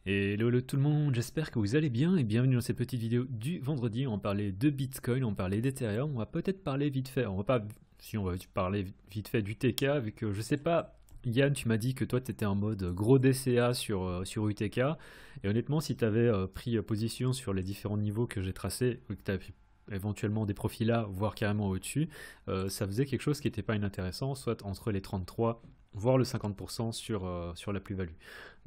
Et hello tout le monde, j'espère que vous allez bien et bienvenue dans cette petite vidéo du vendredi. On va parler de Bitcoin, on va parler d'Ethereum, on va peut-être parler vite fait, on va pas, si on va parler vite fait du TK, vu que je sais pas, Yann, tu m'as dit que toi tu étais en mode gros DCA sur UTK, et honnêtement si tu avais pris position sur les différents niveaux que j'ai tracés, ou que tu as éventuellement des profils là, voire carrément au-dessus, ça faisait quelque chose qui n'était pas inintéressant, soit entre les 33 voire le 50% sur la plus-value.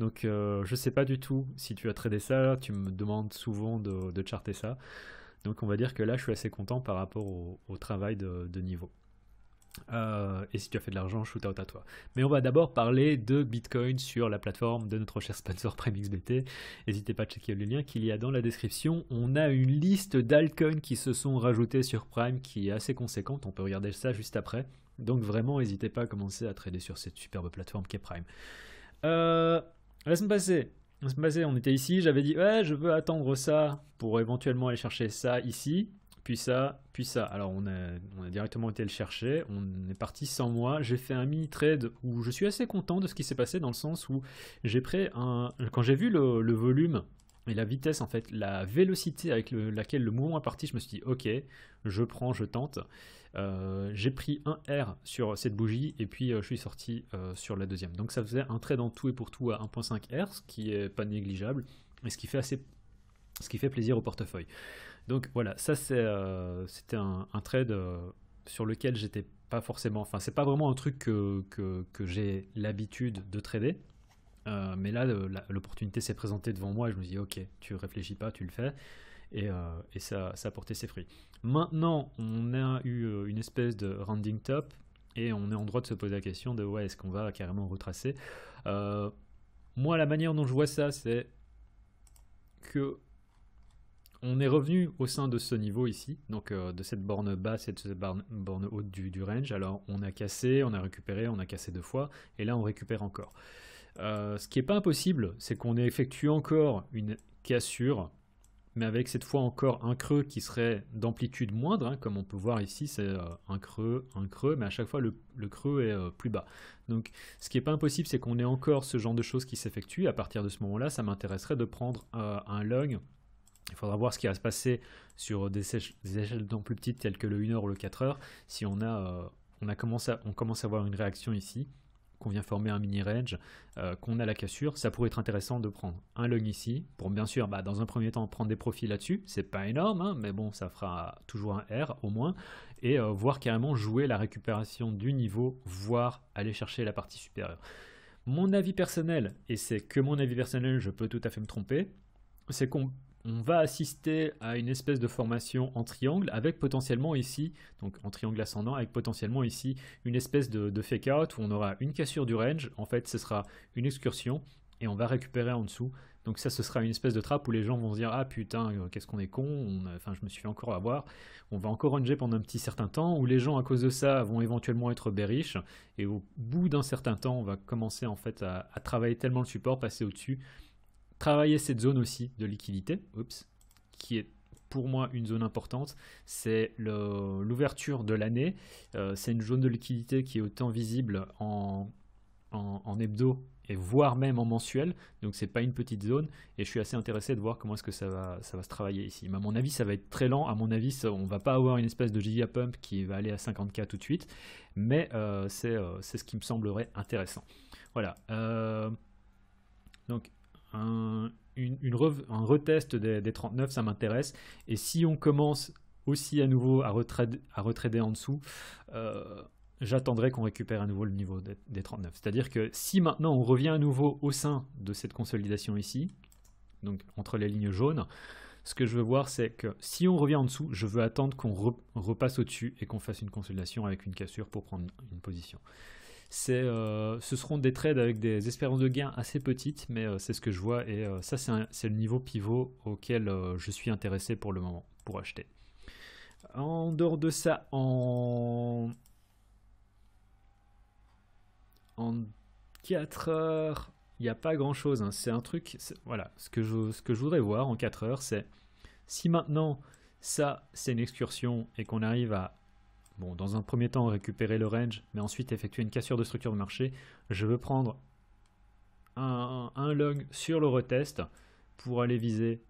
Donc je sais pas du tout si tu as tradé ça, tu me demandes souvent de charter ça. Donc on va dire que là je suis assez content par rapport au travail de niveau. Et si tu as fait de l'argent, shoot out à toi. Mais on va d'abord parler de Bitcoin sur la plateforme de notre cher sponsor PrimeXBT. N'hésitez pas à checker le lien qu'il y a dans la description. On a une liste d'altcoins qui se sont rajoutés sur Prime qui est assez conséquente. On peut regarder ça juste après. Donc vraiment, n'hésitez pas à commencer à trader sur cette superbe plateforme qui est Prime. La semaine passée, on était ici. J'avais dit, ouais, je veux attendre ça pour éventuellement aller chercher ça ici. Puis ça, puis ça. Alors on a directement été le chercher, on est parti sans moi. J'ai fait un mini trade où je suis assez content de ce qui s'est passé dans le sens où j'ai pris quand j'ai vu le volume et la vitesse en fait, la vélocité avec laquelle le mouvement est parti, je me suis dit ok, je prends, je tente. J'ai pris un R sur cette bougie et puis je suis sorti sur la deuxième. Donc ça faisait un trade en tout et pour tout à 1.5 R, ce qui est pas négligeable et ce qui fait plaisir au portefeuille. Donc voilà, ça c'était un trade sur lequel j'étais pas forcément, enfin c'est pas vraiment un truc que j'ai l'habitude de trader, mais là l'opportunité s'est présentée devant moi et je me dis ok, tu réfléchis pas, tu le fais, et ça a porté ses fruits. Maintenant on a eu une espèce de rounding top et on est en droit de se poser la question de ouais, est-ce qu'on va carrément retracer. Moi la manière dont je vois ça c'est que on est revenu au sein de ce niveau ici, donc de cette borne basse et de cette borne haute du range. Alors on a cassé, on a récupéré, on a cassé deux fois, et là on récupère encore. Ce qui n'est pas impossible, c'est qu'on ait effectué encore une cassure, mais avec cette fois encore un creux qui serait d'amplitude moindre, hein, comme on peut voir ici, c'est un creux, mais à chaque fois le creux est plus bas. Donc ce qui n'est pas impossible, c'est qu'on ait encore ce genre de choses qui s'effectuent. À partir de ce moment-là, ça m'intéresserait de prendre un long. Il faudra voir ce qui va se passer sur des échelles temps plus petites telles que le 1 heure ou le 4 heures. Si on commence à avoir une réaction ici, qu'on vient former un mini range, qu'on a la cassure, ça pourrait être intéressant de prendre un long ici, pour bien sûr, dans un premier temps, prendre des profits là-dessus. C'est pas énorme, hein, mais bon, ça fera toujours un R au moins, et voir carrément jouer la récupération du niveau, voire aller chercher la partie supérieure. Mon avis personnel, et c'est que mon avis personnel, je peux tout à fait me tromper, c'est qu'on va assister à une espèce de formation en triangle avec potentiellement ici, donc en triangle ascendant, avec potentiellement ici une espèce de fake out où on aura une cassure du range. En fait, ce sera une excursion et on va récupérer en dessous. Donc ça, ce sera une espèce de trappe où les gens vont se dire ah putain, qu'est-ce qu'on est con, enfin je me suis fait encore avoir. On va encore ranger pendant un petit certain temps où les gens à cause de ça vont éventuellement être bearish et au bout d'un certain temps, on va commencer en fait à travailler tellement le support, passer au-dessus. Travailler cette zone aussi de liquidité, qui est pour moi une zone importante, c'est l'ouverture de l'année. C'est une zone de liquidité qui est autant visible en hebdo et voire même en mensuel, donc c'est pas une petite zone et je suis assez intéressé de voir comment est-ce que ça va se travailler ici. Mais à mon avis ça va être très lent, à mon avis on va pas avoir une espèce de gigapump qui va aller à 50K tout de suite, mais c'est ce qui me semblerait intéressant. Voilà, donc un retest des 39, ça m'intéresse. Et si on commence aussi à nouveau à retrader en dessous, j'attendrai qu'on récupère à nouveau le niveau des 39. C'est-à-dire que si maintenant on revient à nouveau au sein de cette consolidation ici, donc entre les lignes jaunes, ce que je veux voir, c'est que si on revient en dessous, je veux attendre qu'on repasse au-dessus et qu'on fasse une consolidation avec une cassure pour prendre une position. Ce seront des trades avec des espérances de gain assez petites, mais c'est ce que je vois et ça c'est le niveau pivot auquel je suis intéressé pour le moment pour acheter. En dehors de ça, en 4 heures, il n'y a pas grand chose, hein. C'est un truc, voilà, ce que je voudrais voir en 4 heures, c'est si maintenant ça c'est une excursion et qu'on arrive à dans un premier temps récupérer le range, mais ensuite effectuer une cassure de structure de marché, je veux prendre un long sur le retest pour aller viser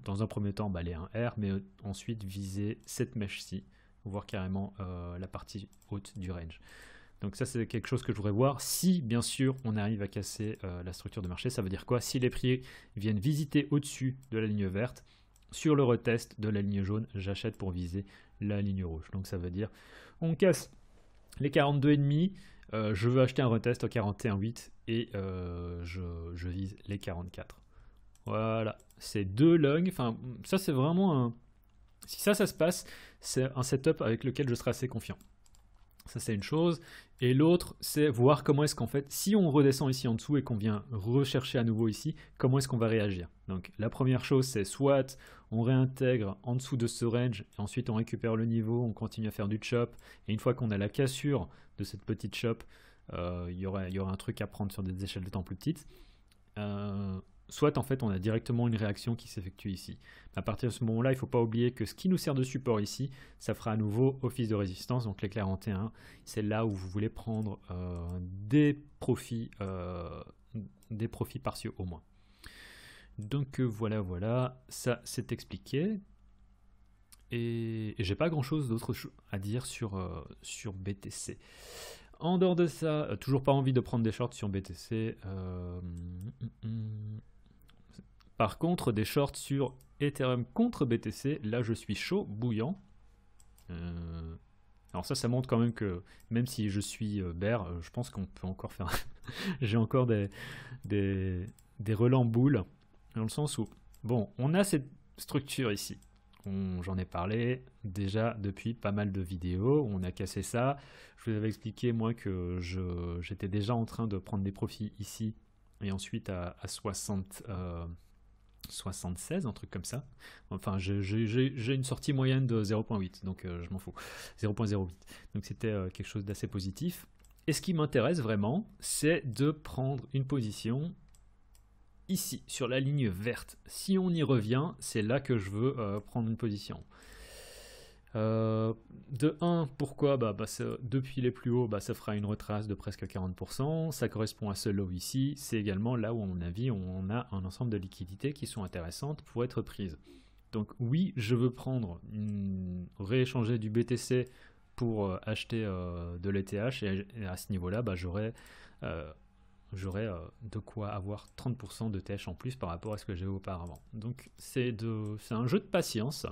dans un premier temps les 1R, mais ensuite viser cette mèche-ci, voire carrément la partie haute du range. Donc ça c'est quelque chose que je voudrais voir. Si bien sûr on arrive à casser la structure de marché, ça veut dire quoi? Si les prix viennent visiter au-dessus de la ligne verte, sur le retest de la ligne jaune, j'achète pour viser la ligne rouge. Donc ça veut dire on casse les 42,5, je veux acheter un retest au 41,8 et je vise les 44. Voilà, c'est deux longs. Enfin, ça c'est vraiment un... Si ça se passe, c'est un setup avec lequel je serai assez confiant. Ça c'est une chose. Et l'autre, c'est voir comment est-ce qu'en fait, si on redescend ici en dessous et qu'on vient rechercher à nouveau ici, comment est-ce qu'on va réagir. Donc la première chose, c'est soit on réintègre en dessous de ce range, et ensuite on récupère le niveau, on continue à faire du chop, et une fois qu'on a la cassure de cette petite chop, il y aura un truc à prendre sur des échelles de temps plus petites. Soit en fait on a directement une réaction qui s'effectue ici. À partir de ce moment-là, il ne faut pas oublier que ce qui nous sert de support ici, ça fera à nouveau office de résistance, donc les 41, c'est là où vous voulez prendre des profits partiaux au moins. Donc voilà, ça c'est expliqué. Et j'ai pas grand-chose d'autre à dire sur BTC. En dehors de ça, toujours pas envie de prendre des shorts sur BTC. Par contre, des shorts sur Ethereum contre BTC, là je suis chaud, bouillant. Alors ça montre quand même que même si je suis bear, je pense qu'on peut encore faire... J'ai encore des relents boules, dans le sens où, bon, on a cette structure ici. J'en ai parlé déjà depuis pas mal de vidéos, on a cassé ça. Je vous avais expliqué moi que j'étais déjà en train de prendre des profits ici et ensuite à 76, un truc comme ça. Enfin, j'ai une sortie moyenne de 0.8, donc je m'en fous. 0.08. Donc c'était quelque chose d'assez positif. Et ce qui m'intéresse vraiment, c'est de prendre une position ici, sur la ligne verte. Si on y revient, c'est là que je veux prendre une position. De 1, pourquoi depuis les plus hauts, ça fera une retrace de presque 40%. Ça correspond à ce low ici. C'est également là où, à mon avis, on a un ensemble de liquidités qui sont intéressantes pour être prises. Donc oui, je veux rééchanger du BTC pour acheter de l'ETH. Et à ce niveau-là, j'aurai de quoi avoir 30% de TH en plus par rapport à ce que j'avais auparavant. Donc c'est un jeu de patience.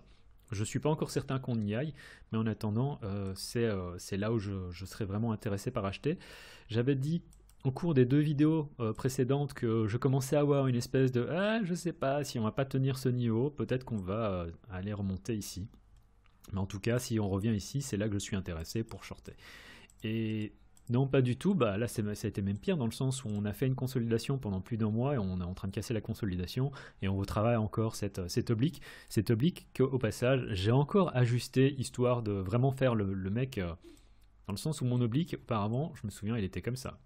Je ne suis pas encore certain qu'on y aille, mais en attendant, c'est là où je serais vraiment intéressé par acheter. J'avais dit au cours des 2 vidéos précédentes que je commençais à avoir une espèce de « je sais pas si on va pas tenir ce niveau, peut-être qu'on va aller remonter ici ». Mais en tout cas, si on revient ici, c'est là que je suis intéressé pour shorter. Et non, pas du tout. Là, ça a été même pire dans le sens où on a fait une consolidation pendant plus d'1 mois et on est en train de casser la consolidation et on retravaille encore cette oblique. Cette oblique qu'au passage, j'ai encore ajusté histoire de vraiment faire le mec dans le sens où mon oblique, auparavant, je me souviens, il était comme ça.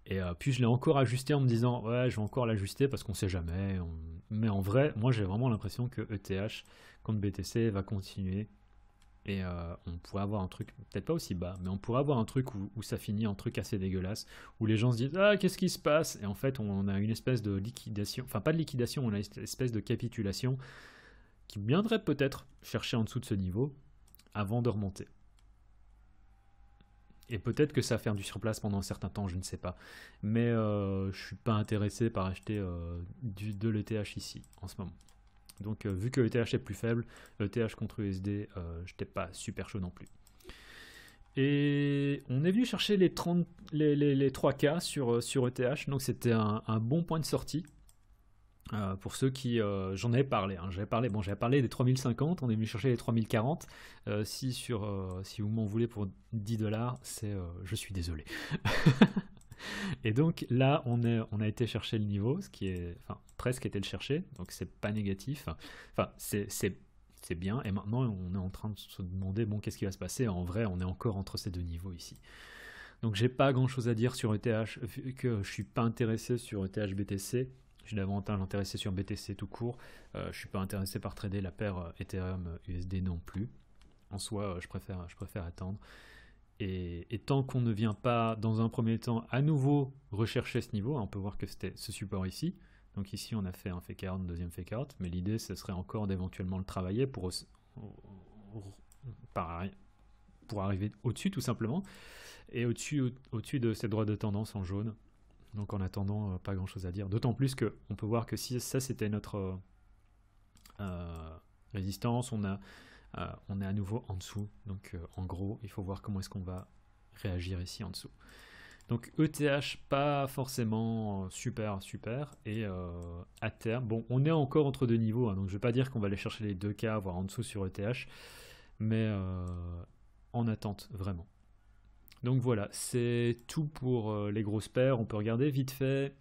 Et puis je l'ai encore ajusté en me disant ouais, je vais encore l'ajuster parce qu'on sait jamais. Mais en vrai, moi j'ai vraiment l'impression que ETH contre BTC va continuer. Et on pourrait avoir un truc, peut-être pas aussi bas, mais on pourrait avoir un truc où ça finit en truc assez dégueulasse, où les gens se disent ah qu'est-ce qui se passe, et en fait on a une espèce de liquidation, enfin pas de liquidation, on a une espèce de capitulation qui viendrait peut-être chercher en dessous de ce niveau avant de remonter. Et peut-être que ça va faire du surplace pendant un certain temps, je ne sais pas. Mais je suis pas intéressé par acheter de l'ETH ici en ce moment. Donc vu que l'ETH est plus faible, l'ETH contre USD, j'étais pas super chaud non plus. Et on est venu chercher les 3K sur ETH, donc c'était un bon point de sortie. Pour ceux qui... j'en avais parlé, hein, j'avais parlé des 3050, on est venu chercher les 3040. Si vous m'en voulez pour 10$, je suis désolé. Et donc là, on a été chercher le niveau, ce qui est presque été le chercher, donc c'est pas négatif. Enfin, c'est bien. Et maintenant, on est en train de se demander bon, qu'est-ce qui va se passer. En vrai, on est encore entre ces deux niveaux ici. Donc j'ai pas grand-chose à dire sur ETH, vu que je suis pas intéressé sur ETH BTC. Je suis davantage intéressé sur BTC tout court. Je suis pas intéressé par trader la paire Ethereum USD non plus. En soi, je préfère attendre. Et tant qu'on ne vient pas, dans un premier temps, à nouveau rechercher ce niveau, on peut voir que c'était ce support ici. Donc ici, on a fait un fake out, un deuxième fake out, mais l'idée, ce serait encore d'éventuellement le travailler pour arriver au-dessus, tout simplement. Et au-dessus de cette droite de tendance en jaune. Donc en attendant, pas grand-chose à dire. D'autant plus qu'on peut voir que si ça, c'était notre résistance, on est à nouveau en dessous. Donc en gros, il faut voir comment est-ce qu'on va réagir ici en dessous. Donc ETH, pas forcément super. Et à terme, bon, on est encore entre deux niveaux, hein, donc je ne vais pas dire qu'on va aller chercher les 2K, voire en dessous sur ETH, mais en attente, vraiment. Donc voilà, c'est tout pour les grosses paires. On peut regarder vite fait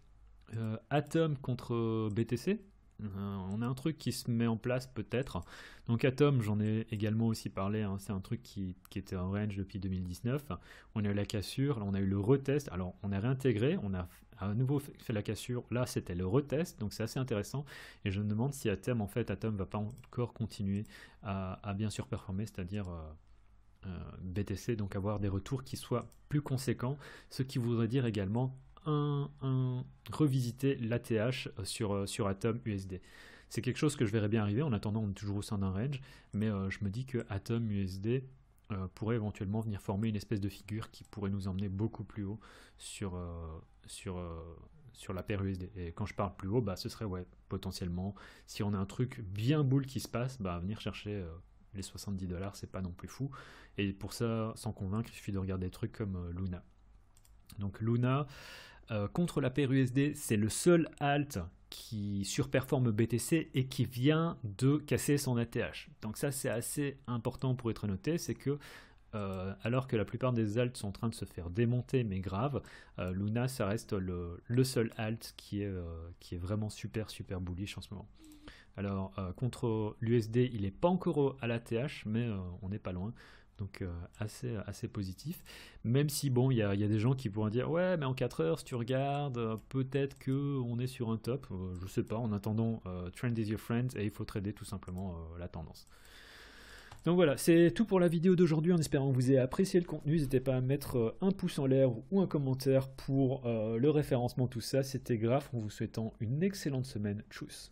Atom contre BTC. On a un truc qui se met en place peut-être. Donc Atom, j'en ai également aussi parlé, hein, c'est un truc qui était en range depuis 2019. On a eu la cassure, là on a eu le retest, alors on a réintégré, on a à nouveau fait la cassure, là c'était le retest, donc c'est assez intéressant. Et je me demande si à terme, en fait, Atom va pas encore continuer à bien surperformer, c'est-à-dire BTC, donc avoir des retours qui soient plus conséquents, ce qui voudrait dire également revisiter l'ATH sur Atom USD. C'est quelque chose que je verrais bien arriver. En attendant, on est toujours au sein d'un range, mais je me dis que Atom USD pourrait éventuellement venir former une espèce de figure qui pourrait nous emmener beaucoup plus haut sur la paire USD. Et quand je parle plus haut, bah, ce serait potentiellement, si on a un truc bien bull qui se passe, bah, venir chercher les 70$, c'est pas non plus fou. Et pour ça, sans convaincre, il suffit de regarder des trucs comme Luna. Donc Luna, contre la paire USD, c'est le seul alt qui surperforme BTC et qui vient de casser son ATH. Donc ça, c'est assez important pour être noté, c'est que alors que la plupart des alts sont en train de se faire démonter, mais grave, Luna, ça reste le seul alt qui est vraiment super bullish en ce moment. Alors contre l'USD, il n'est pas encore à l'ATH, mais on n'est pas loin. Donc assez positif. Même si bon, il y a des gens qui pourraient dire ouais, mais en 4 heures, si tu regardes, peut-être qu'on est sur un top. Je sais pas. En attendant, trend is your friend et il faut trader tout simplement la tendance. Donc voilà, c'est tout pour la vidéo d'aujourd'hui, en espérant que vous ayez apprécié le contenu. N'hésitez pas à mettre un pouce en l'air ou un commentaire pour le référencement, tout ça. C'était Graf, en vous souhaitant une excellente semaine. Tchuss.